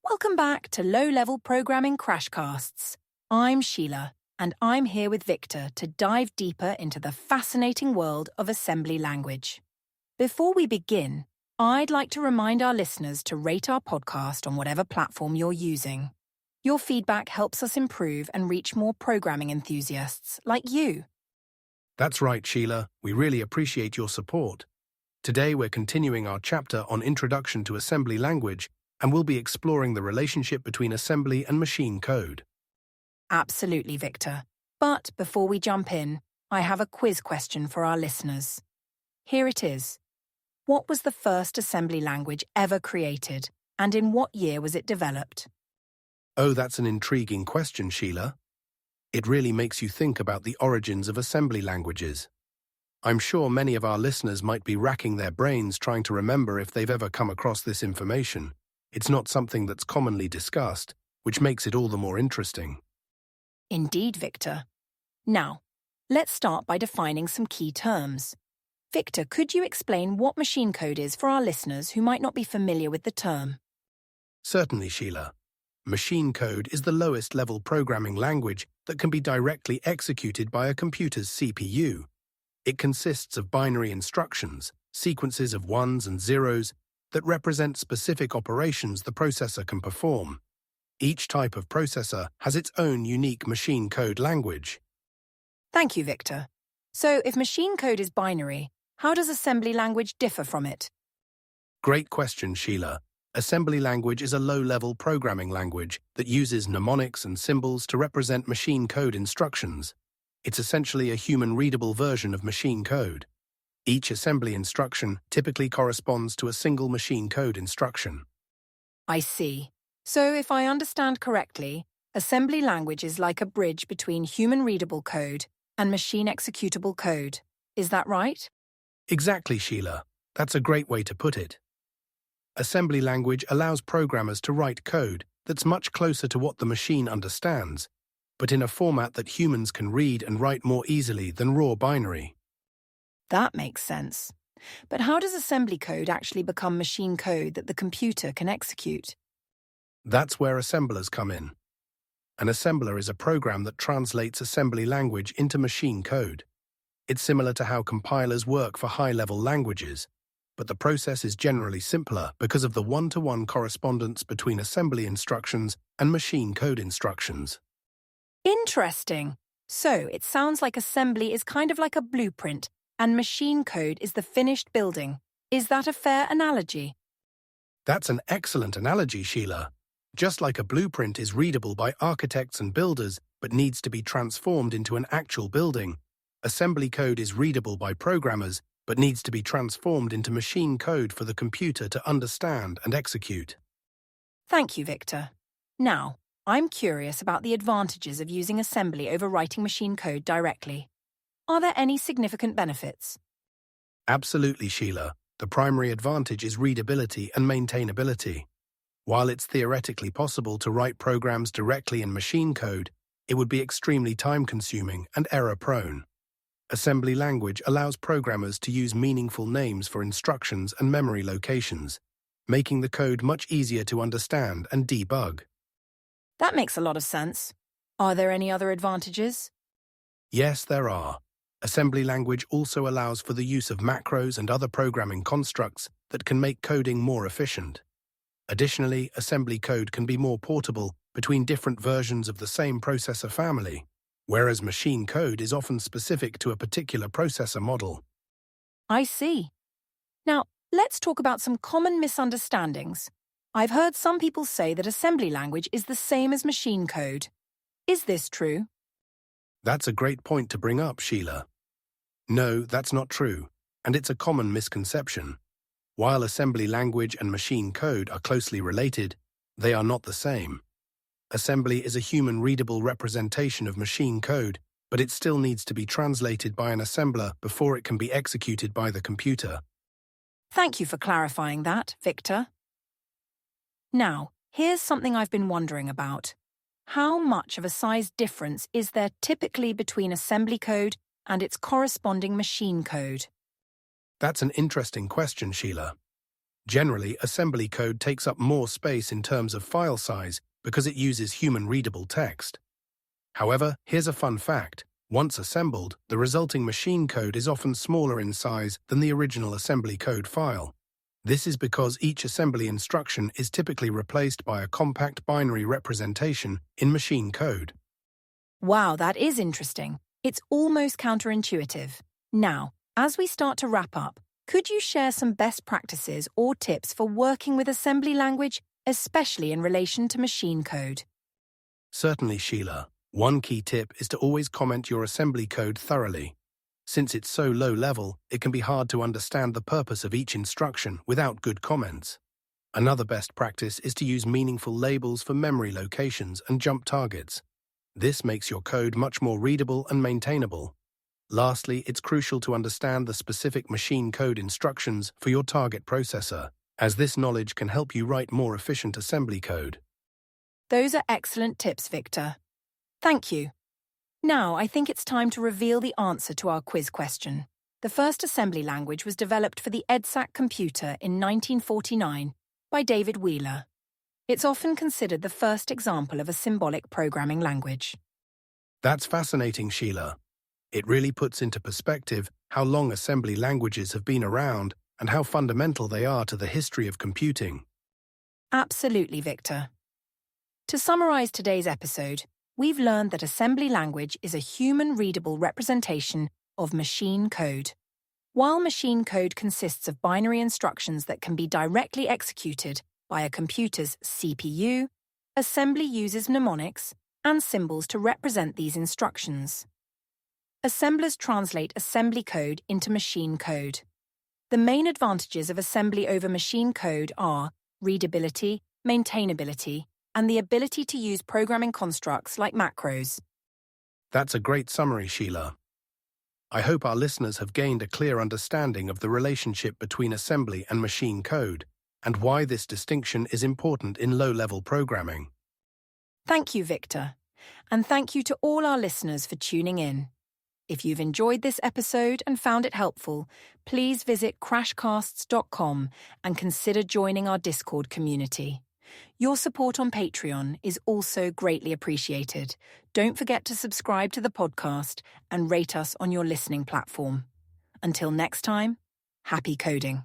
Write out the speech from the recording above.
Welcome back to Low-Level Programming Crashcasts. I'm Sheila, and I'm here with Victor to dive deeper into the fascinating world of assembly language. Before we begin, I'd like to remind our listeners to rate our podcast on whatever platform you're using. Your feedback helps us improve and reach more programming enthusiasts like you. That's right, Sheila. We really appreciate your support. Today we're continuing our chapter on Introduction to Assembly Language, and we'll be exploring the relationship between assembly and machine code. Absolutely, Victor. But before we jump in, I have a quiz question for our listeners. Here it is. What was the first assembly language ever created, and in what year was it developed? Oh, that's an intriguing question, Sheila. It really makes you think about the origins of assembly languages. I'm sure many of our listeners might be racking their brains trying to remember if they've ever come across this information. It's not something that's commonly discussed, which makes it all the more interesting. Indeed, Victor. Now, let's start by defining some key terms. Victor, could you explain what machine code is for our listeners who might not be familiar with the term? Certainly, Sheila. Machine code is the lowest-level programming language that can be directly executed by a computer's CPU. It consists of binary instructions, sequences of ones and zeros, that represent specific operations the processor can perform. Each type of processor has its own unique machine code language. Thank you, Victor. So, if machine code is binary, how does assembly language differ from it? Great question, Sheila. Assembly language is a low-level programming language that uses mnemonics and symbols to represent machine code instructions. It's essentially a human-readable version of machine code. Each assembly instruction typically corresponds to a single machine code instruction. I see. So, if I understand correctly, assembly language is like a bridge between human-readable code and machine-executable code. Is that right? Exactly, Sheila. That's a great way to put it. Assembly language allows programmers to write code that's much closer to what the machine understands, but in a format that humans can read and write more easily than raw binary. That makes sense. But how does assembly code actually become machine code that the computer can execute? That's where assemblers come in. An assembler is a program that translates assembly language into machine code. It's similar to how compilers work for high-level languages, but the process is generally simpler because of the one-to-one correspondence between assembly instructions and machine code instructions. Interesting. So, it sounds like assembly is kind of like a blueprint, and machine code is the finished building. Is that a fair analogy? That's an excellent analogy, Sheila. Just like a blueprint is readable by architects and builders but needs to be transformed into an actual building, assembly code is readable by programmers but needs to be transformed into machine code for the computer to understand and execute. Thank you, Victor. Now, I'm curious about the advantages of using assembly over writing machine code directly. Are there any significant benefits? Absolutely, Sheila. The primary advantage is readability and maintainability. While it's theoretically possible to write programs directly in machine code, it would be extremely time-consuming and error-prone. Assembly language allows programmers to use meaningful names for instructions and memory locations, making the code much easier to understand and debug. That makes a lot of sense. Are there any other advantages? Yes, there are. Assembly language also allows for the use of macros and other programming constructs that can make coding more efficient. Additionally, assembly code can be more portable between different versions of the same processor family, whereas machine code is often specific to a particular processor model. I see. Now, let's talk about some common misunderstandings. I've heard some people say that assembly language is the same as machine code. Is this true? That's a great point to bring up, Sheila. No, that's not true, and it's a common misconception. While assembly language and machine code are closely related, they are not the same. Assembly is a human-readable representation of machine code, but it still needs to be translated by an assembler before it can be executed by the computer. Thank you for clarifying that, Victor. Now, here's something I've been wondering about. How much of a size difference is there typically between assembly code and its corresponding machine code? That's an interesting question, Sheila. Generally, assembly code takes up more space in terms of file size because it uses human-readable text. However, here's a fun fact. Once assembled, the resulting machine code is often smaller in size than the original assembly code file. This is because each assembly instruction is typically replaced by a compact binary representation in machine code. Wow, that is interesting. It's almost counterintuitive. Now, as we start to wrap up, could you share some best practices or tips for working with assembly language, especially in relation to machine code? Certainly, Sheila. One key tip is to always comment your assembly code thoroughly. Since it's so low level, it can be hard to understand the purpose of each instruction without good comments. Another best practice is to use meaningful labels for memory locations and jump targets. This makes your code much more readable and maintainable. Lastly, it's crucial to understand the specific machine code instructions for your target processor, as this knowledge can help you write more efficient assembly code. Those are excellent tips, Victor. Thank you. Now, I think it's time to reveal the answer to our quiz question. The first assembly language was developed for the EDSAC computer in 1949 by David Wheeler. It's often considered the first example of a symbolic programming language. That's fascinating, Sheila. It really puts into perspective how long assembly languages have been around and how fundamental they are to the history of computing. Absolutely, Victor. To summarize today's episode, we've learned that assembly language is a human-readable representation of machine code. While machine code consists of binary instructions that can be directly executed by a computer's CPU, assembly uses mnemonics and symbols to represent these instructions. Assemblers translate assembly code into machine code. The main advantages of assembly over machine code are readability, maintainability, and the ability to use programming constructs like macros. That's a great summary, Sheila. I hope our listeners have gained a clear understanding of the relationship between assembly and machine code, and why this distinction is important in low-level programming. Thank you, Victor. And thank you to all our listeners for tuning in. If you've enjoyed this episode and found it helpful, please visit crashcasts.com and consider joining our Discord community. Your support on Patreon is also greatly appreciated. Don't forget to subscribe to the podcast and rate us on your listening platform. Until next time, happy coding.